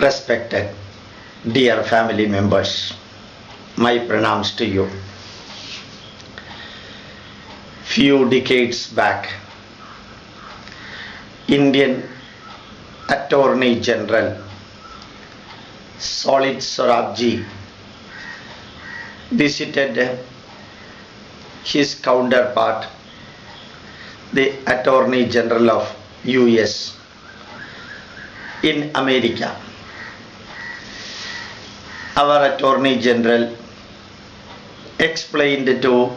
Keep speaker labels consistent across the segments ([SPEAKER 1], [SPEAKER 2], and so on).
[SPEAKER 1] Respected dear family members, my pranams to you. Few decades back, Indian Attorney General Solid Sorabji visited his counterpart, the Attorney General of US in America. Our Attorney General explained to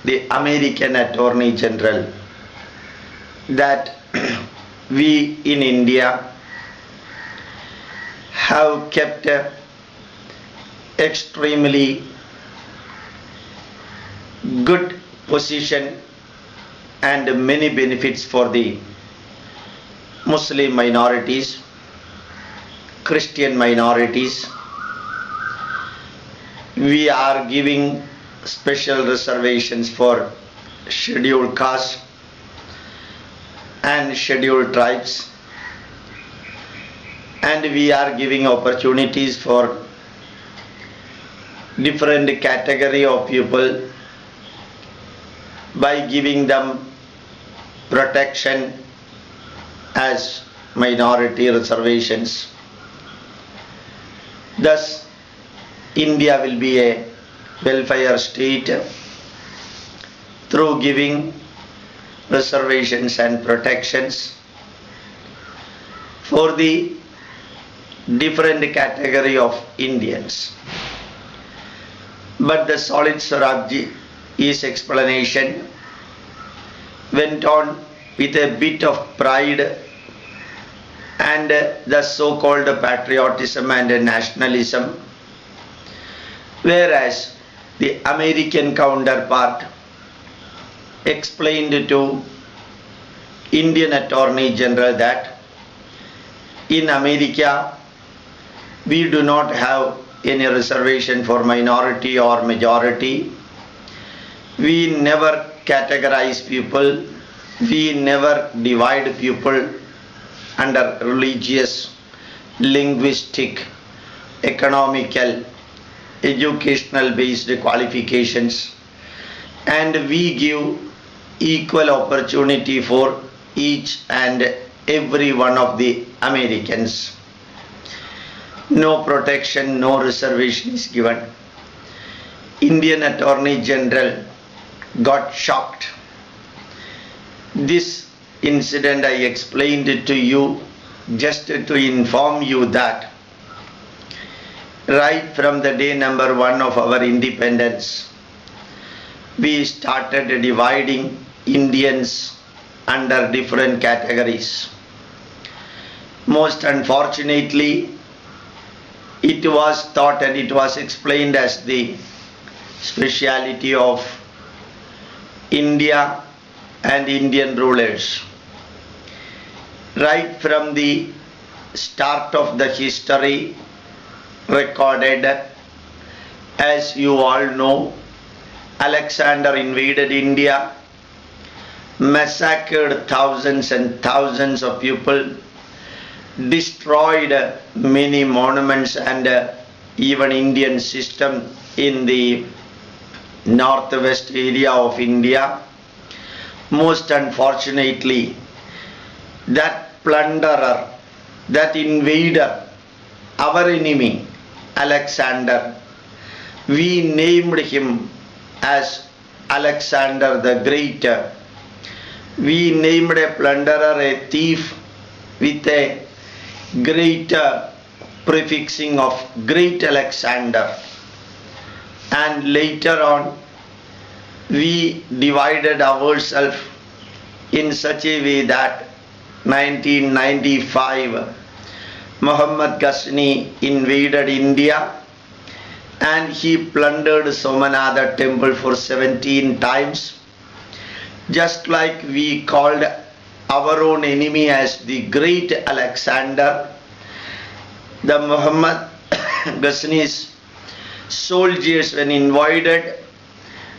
[SPEAKER 1] the American Attorney General that we in India have kept extremely good position and many benefits for the Muslim minorities, Christian minorities. We are giving special reservations for scheduled castes and scheduled tribes, and we are giving opportunities for different category of people by giving them protection as minority reservations. Thus, India will be a welfare state through giving reservations and protections for the different category of Indians. But the Solid Sorabji's explanation went on with a bit of pride and the so-called patriotism and nationalism, whereas the American counterpart explained to Indian Attorney General that in America we do not have any reservation for minority or majority. We never categorize people. We never divide people under religious, linguistic, economical, educational based qualifications, and we give equal opportunity for each and every one of the Americans. No protection, no reservation is given. Indian Attorney General got shocked. This incident I explained it to you just to inform you that right from the day number 1 of our independence, we started dividing Indians under different categories. Most unfortunately, it was thought and it was explained as the speciality of India and Indian rulers. Right from the start of the history recorded, as you all know, Alexander invaded India, massacred thousands and thousands of people, destroyed many monuments and even Indian system in the northwest area of India. Most unfortunately, that plunderer, that invader, our enemy, Alexander, we named him as Alexander the Great. We named a plunderer a thief with a great prefixing of Great Alexander. And later on, we divided ourselves in such a way that 1995 Muhammad Ghazni invaded India and he plundered Somanatha temple for 17 times. Just like we called our own enemy as the Great Alexander, the Muhammad Ghazni's soldiers when invaded,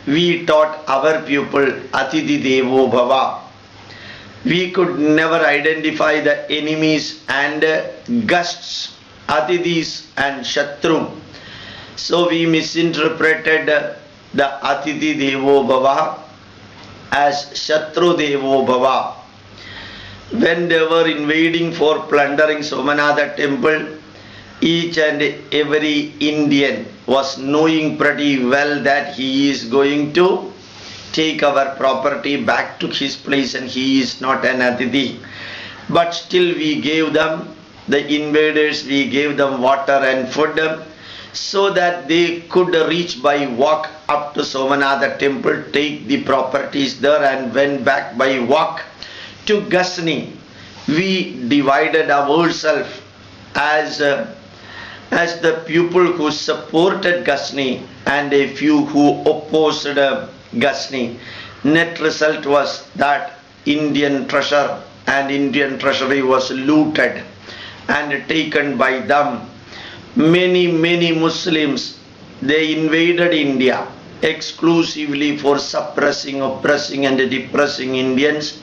[SPEAKER 1] we taught our people Atidhi Devo Bhava. We could never identify the enemies and guests Atidis and Shatru. So we misinterpreted the Atidhi Devo Bhava as Shatru Devo Bhava. When they were invading for plundering Somanatha temple, each and every Indian was knowing pretty well that he is going to take our property back to his place and he is not an Atidhi. But still we gave them, the invaders, we gave them water and food so that they could reach by walk up to Somanatha temple, take the properties there and went back by walk to Ghazni. We divided ourselves as the people who supported Ghazni and a few who opposed Ghazni. Net result was that Indian treasure and Indian treasury was looted and taken by them. Many Muslims, they invaded India exclusively for suppressing, oppressing and depressing Indians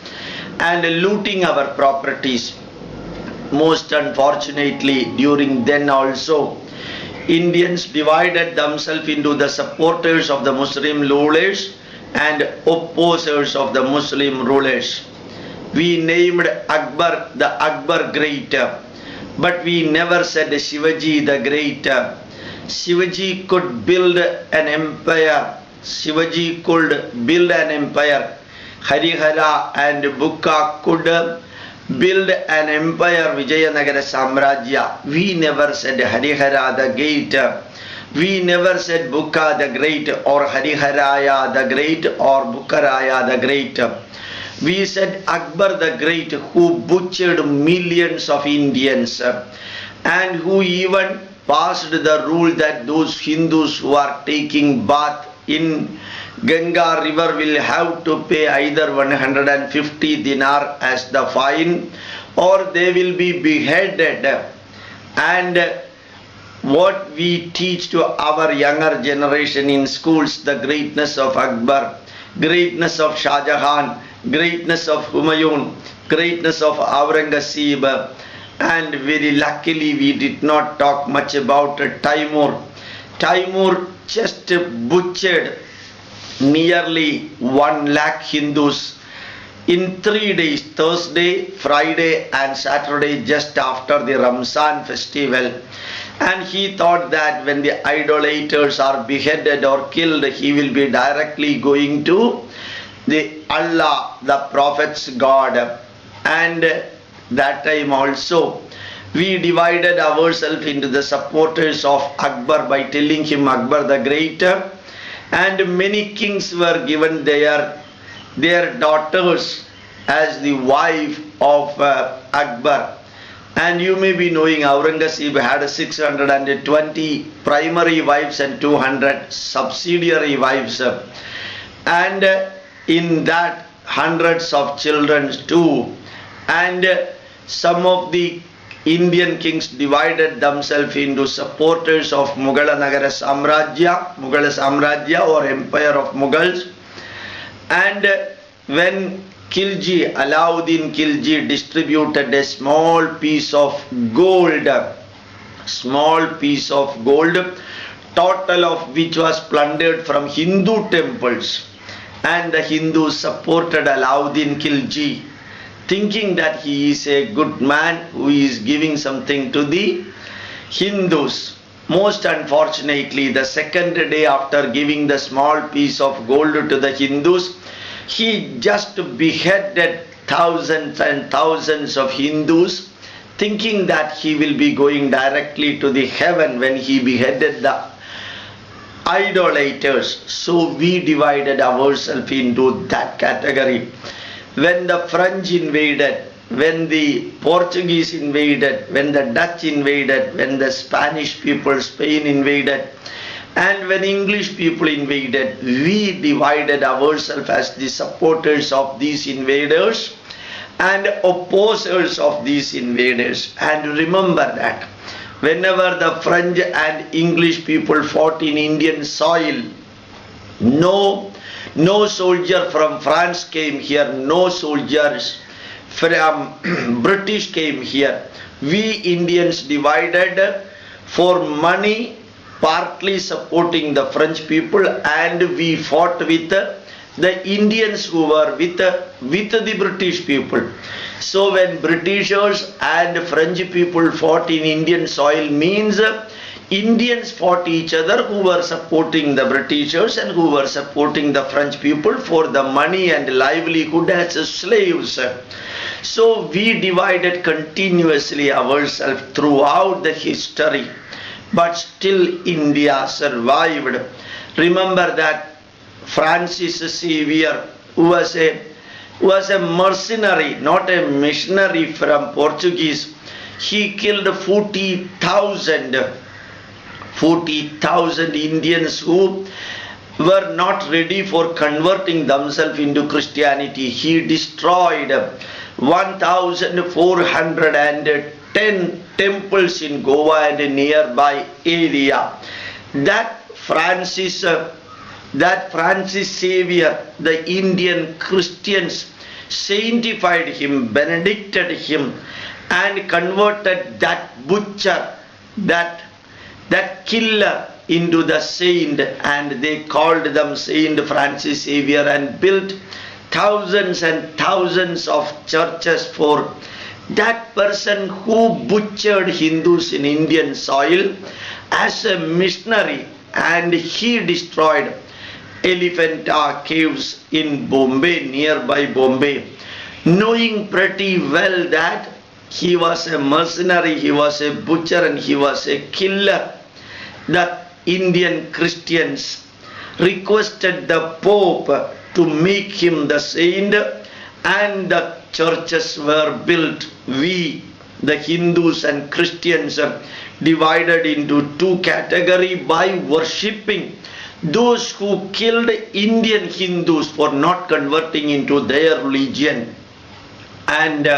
[SPEAKER 1] and looting our properties. Most unfortunately, during then also, Indians divided themselves into the supporters of the Muslim rulers and opposers of the Muslim rulers. We named Akbar the Akbar Great, but we never said Shivaji the Great. Shivaji could build an empire. Shivaji could build an empire. Harihara and Bukka could build an empire, Vijayanagara Samrajya. We never said Harihara the Great. We never said Bukka the Great or Hariharaya the Great or Bukkaraya the Great. We said Akbar the Great, who butchered millions of Indians and who even passed the rule that those Hindus who are taking bath in Ganga river will have to pay either 150 dinar as the fine or they will be beheaded. And what we teach to our younger generation in schools, the greatness of Akbar, greatness of Shah Jahan, greatness of Humayun, greatness of Aurangzeb, and very luckily we did not talk much about Timur. Timur just butchered nearly 1 lakh Hindus in 3 days, Thursday, Friday and Saturday, just after the Ramzan festival. And he thought that when the idolaters are beheaded or killed, he will be directly going to the Allah, the Prophet's God. And that time also we divided ourselves into the supporters of Akbar by telling him Akbar the Great, and many kings were given their daughters as the wife of Akbar. And you may be knowing Aurangzeb had 620 primary wives and 200 subsidiary wives, and in that hundreds of children too. And some of the Indian kings divided themselves into supporters of Mughala Samrajya or Empire of Mughals. And when Khilji, Alauddin Khilji distributed a small piece of gold, total of which was plundered from Hindu temples, and the Hindus supported Alauddin Khilji, thinking that he is a good man who is giving something to the Hindus. Most unfortunately, the second day after giving the small piece of gold to the Hindus, he just beheaded thousands and thousands of Hindus, thinking that he will be going directly to the heaven when he beheaded the idolaters. So we divided ourselves into that category. When the French invaded, when the Portuguese invaded, when the Dutch invaded, when the Spanish people, Spain invaded, and when English people invaded, we divided ourselves as the supporters of these invaders and opposers of these invaders. And remember that whenever the French and English people fought in Indian soil, no soldier from France came here, no soldiers from British came here. we Indians divided for money, partly supporting the French people, and we fought with the Indians who were with the British people. So when Britishers and French people fought in Indian soil means Indians fought each other who were supporting the Britishers and who were supporting the French people for the money and livelihood as slaves. So we divided continuously ourselves throughout the history, but still India survived. Remember that Francis Xavier, who was a mercenary, not a missionary from Portuguese, he killed 40,000 Indians who were not ready for converting themselves into Christianity. He destroyed 1,410 temples in Goa and nearby area. That Francis Xavier, the Indian Christians sanctified him, benedicted him, and converted that butcher, that killer into the saint, and they called them Saint Francis Xavier, and built thousands and thousands of churches for that person who butchered Hindus in Indian soil as a missionary, and he destroyed Elephanta caves in Bombay, nearby Bombay, knowing pretty well that he was a mercenary, he was a butcher, and he was a killer. The Indian Christians requested the Pope to make him the saint, and the churches were built. We, the Hindus and Christians, divided into two categories by worshipping those who killed Indian Hindus for not converting into their religion. And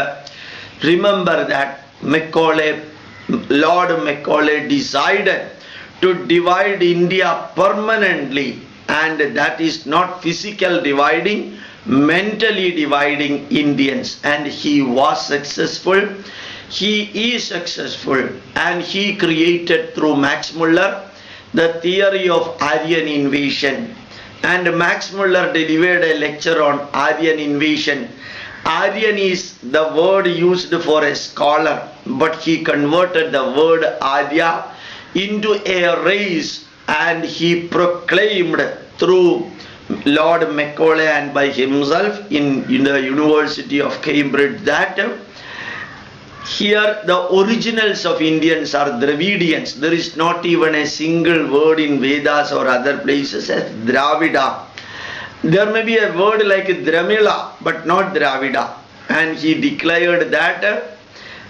[SPEAKER 1] remember that Lord Macaulay decided to divide India permanently, and that is not physical dividing, mentally dividing Indians, and he was successful. He is successful, and he created through Max Muller the theory of Aryan invasion, and Max Muller delivered a lecture on Aryan invasion. Aryan is the word used for a scholar, but he converted the word Arya into a race, and he proclaimed through Lord Macaulay and by himself in the University of Cambridge that here the originals of Indians are Dravidians. There is not even a single word in Vedas or other places as Dravida. There may be a word like Dramila, but not Dravida. And he declared that,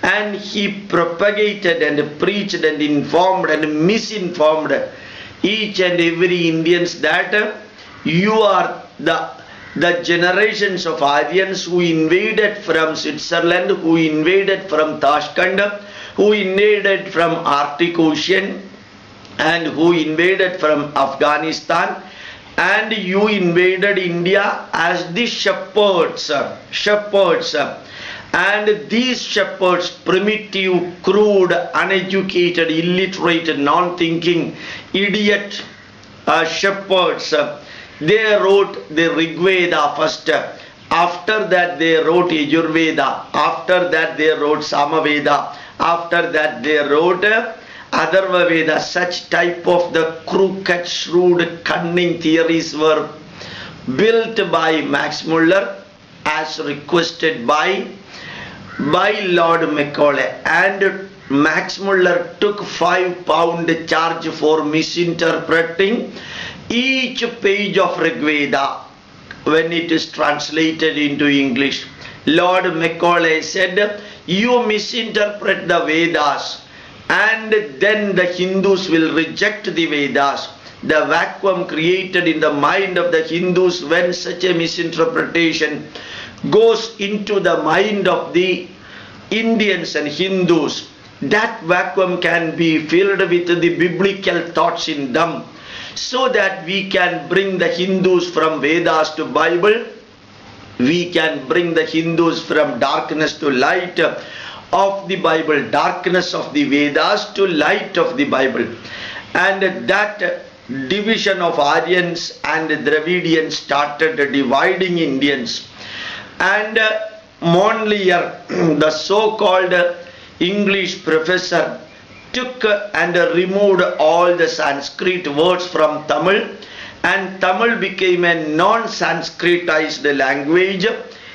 [SPEAKER 1] and he propagated and preached and informed and misinformed each and every Indians that you are the generations of Aryans who invaded from Switzerland, who invaded from Tashkent, who invaded from Arctic Ocean, and who invaded from Afghanistan, and you invaded India as the shepherds. And these shepherds, primitive, crude, uneducated, illiterate, non-thinking, idiot shepherds, they wrote the Rig Veda first. After that they wrote Yajurveda. After that they wrote Samaveda. After that they wrote Atharva Veda. Such type of the crooked, shrewd, cunning theories were built by Max Muller as requested by Lord Macaulay. And Max Muller took £5 charge for misinterpreting each page of Rig Veda when it is translated into English. Lord Macaulay said, you misinterpret the Vedas, and then the Hindus will reject the Vedas. The vacuum created in the mind of the Hindus when such a misinterpretation goes into the mind of the Indians and Hindus, that vacuum can be filled with the biblical thoughts in them, so that we can bring the Hindus from Vedas to Bible, we can bring the Hindus from darkness to light, of the Bible, darkness of the Vedas to light of the Bible. And that division of Aryans and Dravidians started dividing Indians. And Monlier, the so-called English professor, took and removed all the Sanskrit words from Tamil, and Tamil became a non-Sanskritized language.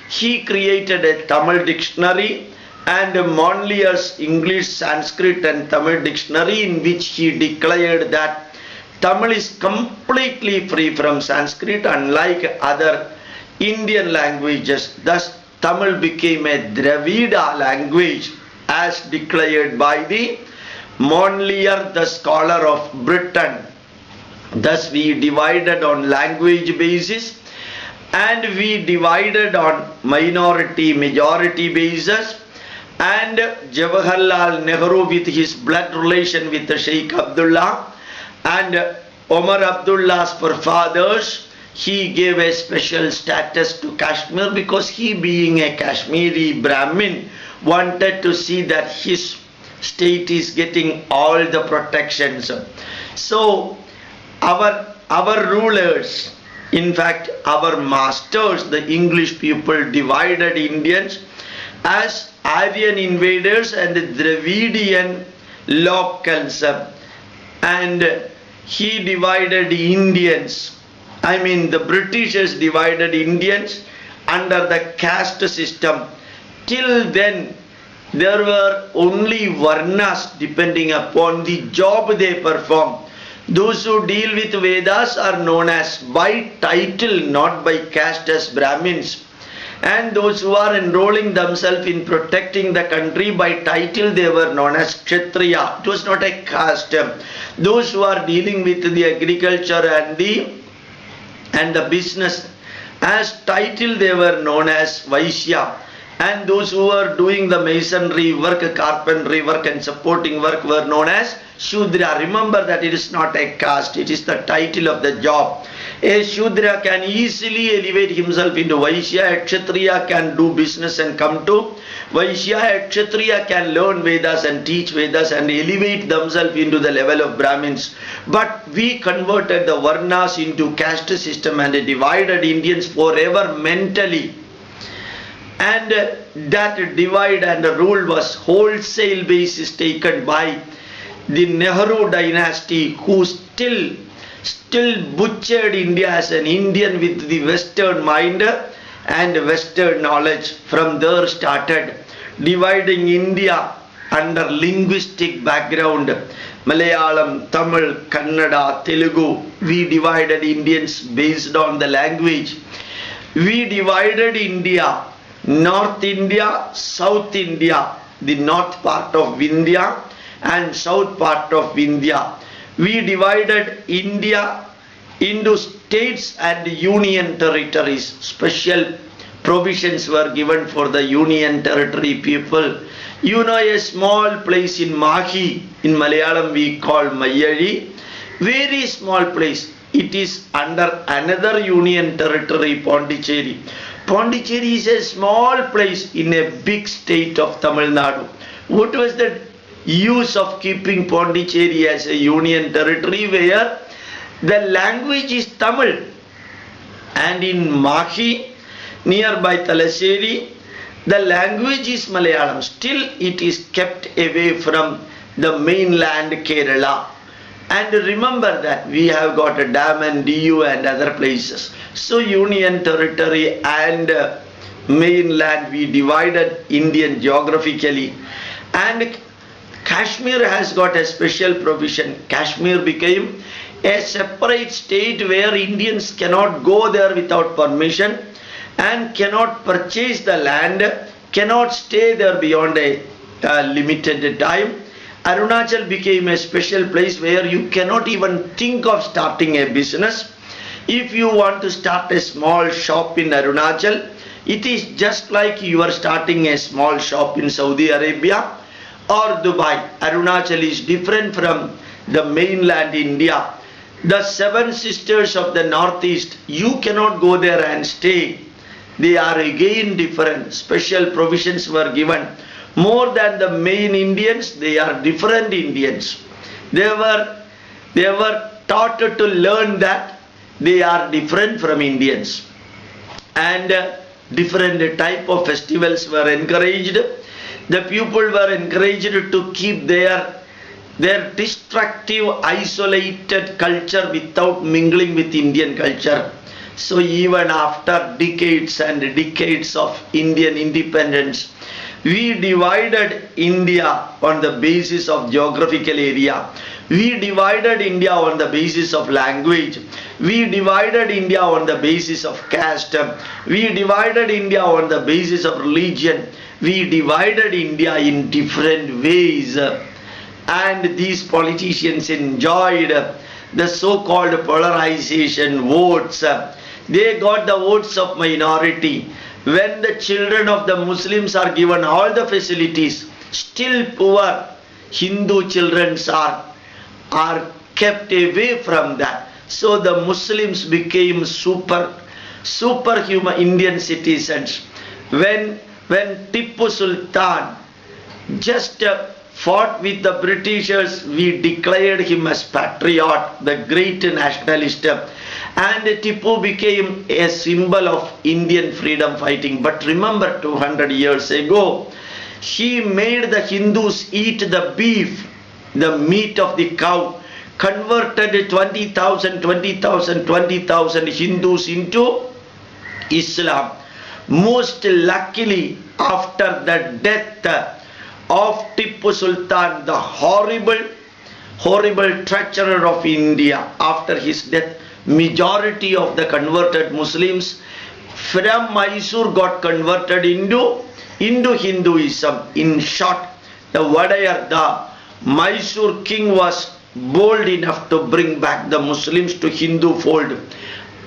[SPEAKER 1] He created a Tamil dictionary, and Monlier's English, Sanskrit and Tamil dictionary, in which he declared that Tamil is completely free from Sanskrit, unlike other Indian languages. Thus Tamil became a Dravida language as declared by the Monlier, the scholar of Britain. Thus we divided on language basis, and we divided on minority majority basis. And Jawaharlal Nehru, with his blood relation with Sheikh Abdullah and Omar Abdullah's forefathers, he gave a special status to Kashmir, because he, being a Kashmiri Brahmin, wanted to see that his state is getting all the protections. So our rulers, in fact our masters, the English people, divided Indians as Aryan invaders and Dravidian locals, and he divided Indians, the Britishers divided Indians under the caste system. Till then there were only varnas depending upon the job they perform. Those who deal with Vedas are known as by title, not by caste, as Brahmins. And those who are enrolling themselves in protecting the country by title, they were known as Kshatriya. It was not a caste. Those who are dealing with the agriculture and the business, as title they were known as Vaishya. And those who were doing the masonry work, carpentry work and supporting work were known as Shudra. Remember that it is not a caste, it is the title of the job. A Shudra can easily elevate himself into Vaishya. A Kshatriya can do business and come to Vaishya. A Kshatriya can learn Vedas and teach Vedas and elevate themselves into the level of Brahmins. But we converted the Varnas into caste system and divided Indians forever mentally. And that divide and rule was wholesale basis taken by the Nehru dynasty, who still butchered India as an Indian with the Western mind and Western knowledge. From there started dividing India under linguistic background. Malayalam, Tamil, Kannada, Telugu. We divided Indians based on the language. We divided India, North India, South India, the north part of India and south part of India. We divided India into states and union territories. Special provisions were given for the union territory people. You know, a small place in Mahi, in Malayalam we call Mayali, very small place. It is under another union territory, Pondicherry. Pondicherry is a small place in a big state of Tamil Nadu. What was the use of keeping Pondicherry as a union territory where the language is Tamil? And in Mahi, nearby Talassery, the language is Malayalam. Still it is kept away from the mainland Kerala. And remember that we have got a dam and DU and other places. So union territory and mainland, we divided Indian geographically. And Kashmir has got a special provision. Kashmir became a separate state where Indians cannot go there without permission and cannot purchase the land, cannot stay there beyond a limited time. Arunachal became a special place where you cannot even think of starting a business. If you want to start a small shop in Arunachal, it is just like you are starting a small shop in Saudi Arabia or Dubai. Arunachal is different from the mainland India. The seven sisters of the northeast, you cannot go there and stay. They are again different. Special provisions were given More than the main Indians, they are different Indians. They were taught to learn that they are different from Indians. And different type of festivals were encouraged. The people were encouraged to keep their destructive, isolated culture without mingling with Indian culture. So even after decades and decades of Indian independence, we divided India on the basis of geographical area. We divided India on the basis of language. We divided India on the basis of caste. We divided India on the basis of religion. We divided India in different ways. And these politicians enjoyed the so-called polarization votes. They got the votes of minority. When the children of the Muslims are given all the facilities, still poor Hindu children are kept away from that. So the Muslims became superhuman Indian citizens. When Tipu Sultan just fought with the Britishers, we declared him as patriot, the great nationalist. And Tipu became a symbol of Indian freedom fighting. But remember, 200 years ago, he made the Hindus eat the beef, the meat of the cow, converted 20,000 Hindus into Islam. Most luckily, after the death of Tipu Sultan, the horrible treasurer of India, after his death, majority of the converted Muslims from Mysore got converted into Hinduism. In short, the Mysore king was bold enough to bring back the Muslims to Hindu fold.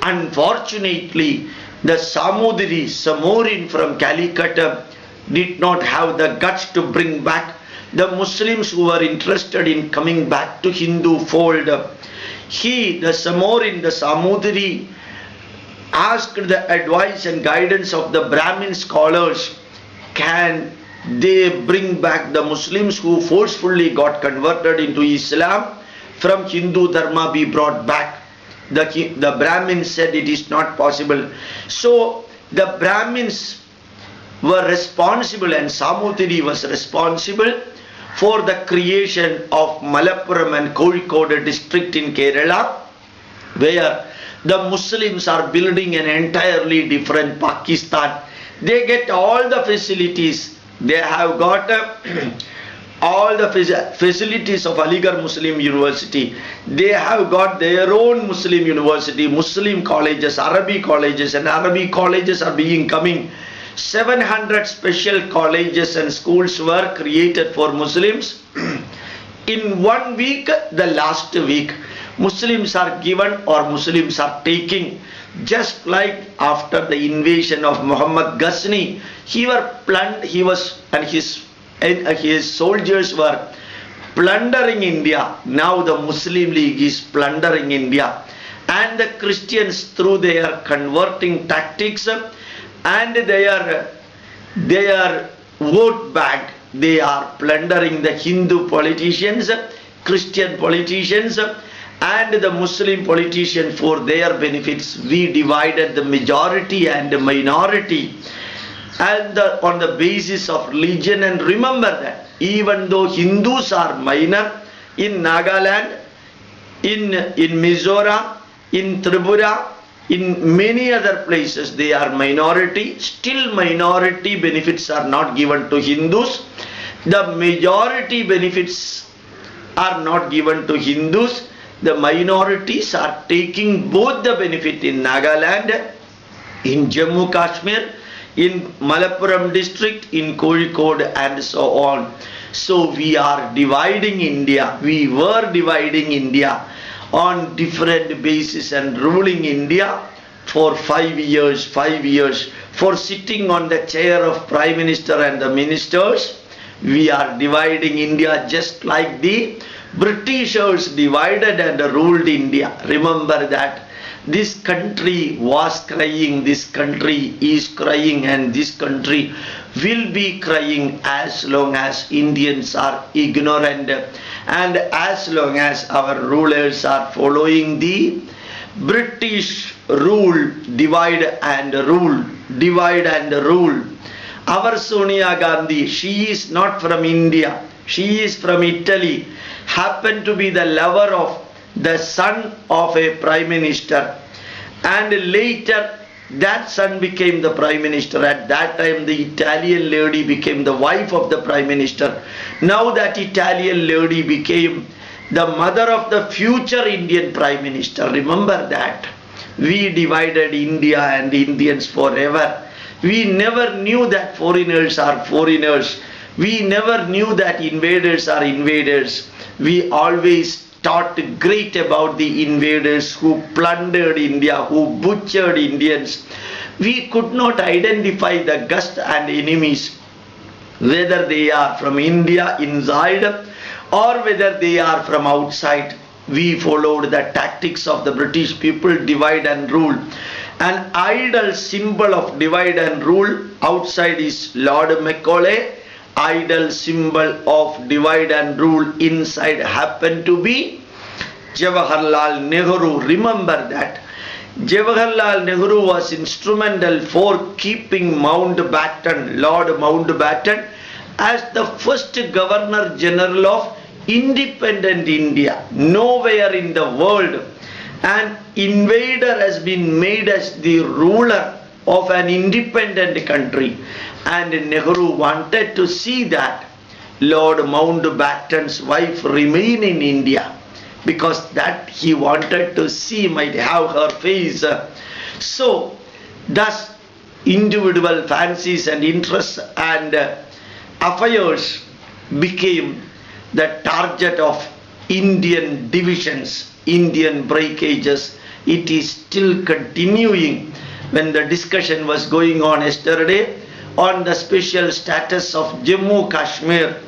[SPEAKER 1] Unfortunately, the Samorin from Calicut did not have the guts to bring back the Muslims who were interested in coming back to Hindu fold. The Samudri, asked the advice and guidance of the Brahmin scholars. Can they bring back the Muslims who forcefully got converted into Islam? From Hindu Dharma be brought back. The Brahmins said it is not possible. So the Brahmins were responsible, and Samudri was responsible for the creation of Malappuram and Kozhikode district in Kerala, where the Muslims are building an entirely different Pakistan. They get all the facilities. They have got all the facilities of Aligarh Muslim University. They have got their own Muslim university, Muslim colleges, Arabic colleges, and Arabic colleges are coming. 700 special colleges and schools were created for Muslims. In 1 week, the last week, Muslims are given or Muslims are taking. Just like after the invasion of Muhammad Ghazni, his soldiers were plundering India. Now the Muslim League is plundering India, and the Christians, through their converting tactics and their vote bank, they are plundering the Hindu politicians, Christian politicians, and the Muslim politicians for their benefits. We divided the majority and the minority and on the basis of religion. And remember that even though Hindus are minor in Nagaland, in Mizoram, in Tripura, in many other places, they are minority. Still minority benefits are not given to Hindus. The majority benefits are not given to Hindus. The minorities are taking both the benefit in Nagaland, in Jammu Kashmir, in Malappuram district, in Kozhikode, and so on. So we are dividing India. We were dividing India on different basis and ruling India for 5 years, for sitting on the chair of Prime Minister and the ministers. We are dividing India just like the Britishers divided and ruled India. Remember that This country was crying, this country is crying, and this country will be crying as long as Indians are ignorant and as long as our rulers are following the British rule, divide and rule, divide and rule. Our Sonia Gandhi, she is not from India, she is from Italy, happened to be the lover of the son of a prime minister, and later that son became the prime minister. At that time the Italian lady became the wife of the prime minister. Now that Italian lady became the mother of the future Indian prime minister. Remember that. We divided India and Indians forever. We never knew that foreigners are foreigners. We never knew that invaders are invaders. We always thought great about the invaders who plundered India, who butchered Indians. We could not identify the guests and enemies, whether they are from India inside or whether they are from outside. We followed the tactics of the British people, divide and rule. An idol symbol of divide and rule outside is Lord Macaulay. Idol symbol of divide and rule inside happened to be Jawaharlal Nehru. Remember that. Jawaharlal Nehru was instrumental for keeping Mountbatten, Lord Mountbatten, as the first Governor General of independent India. Nowhere in the world an invader has been made as the ruler of an independent country, and Nehru wanted to see that Lord Mountbatten's wife remain in India, because that he wanted to see, might have her face. So thus individual fancies and interests and affairs became the target of Indian divisions, Indian breakages. It is still continuing. When the discussion was going on yesterday on the special status of Jammu Kashmir,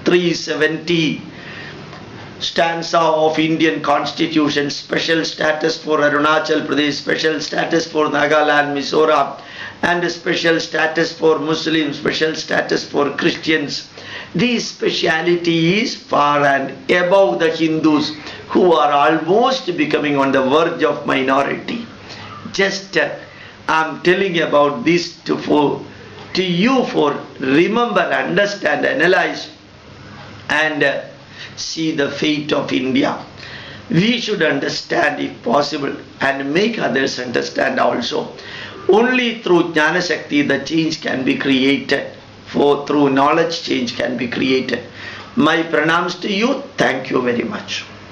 [SPEAKER 1] 370 stanza of Indian Constitution, special status for Arunachal Pradesh, special status for Nagaland, Mizoram, and special status for Muslims, special status for Christians. This speciality is far and above the Hindus, who are almost becoming on the verge of minority. Just I'm telling about this to you for remember, understand, analyze, and see the fate of India. We should understand if possible and make others understand also. Only through Jnana Shakti the change can be created. For through knowledge change can be created. My pranams to you. Thank you very much.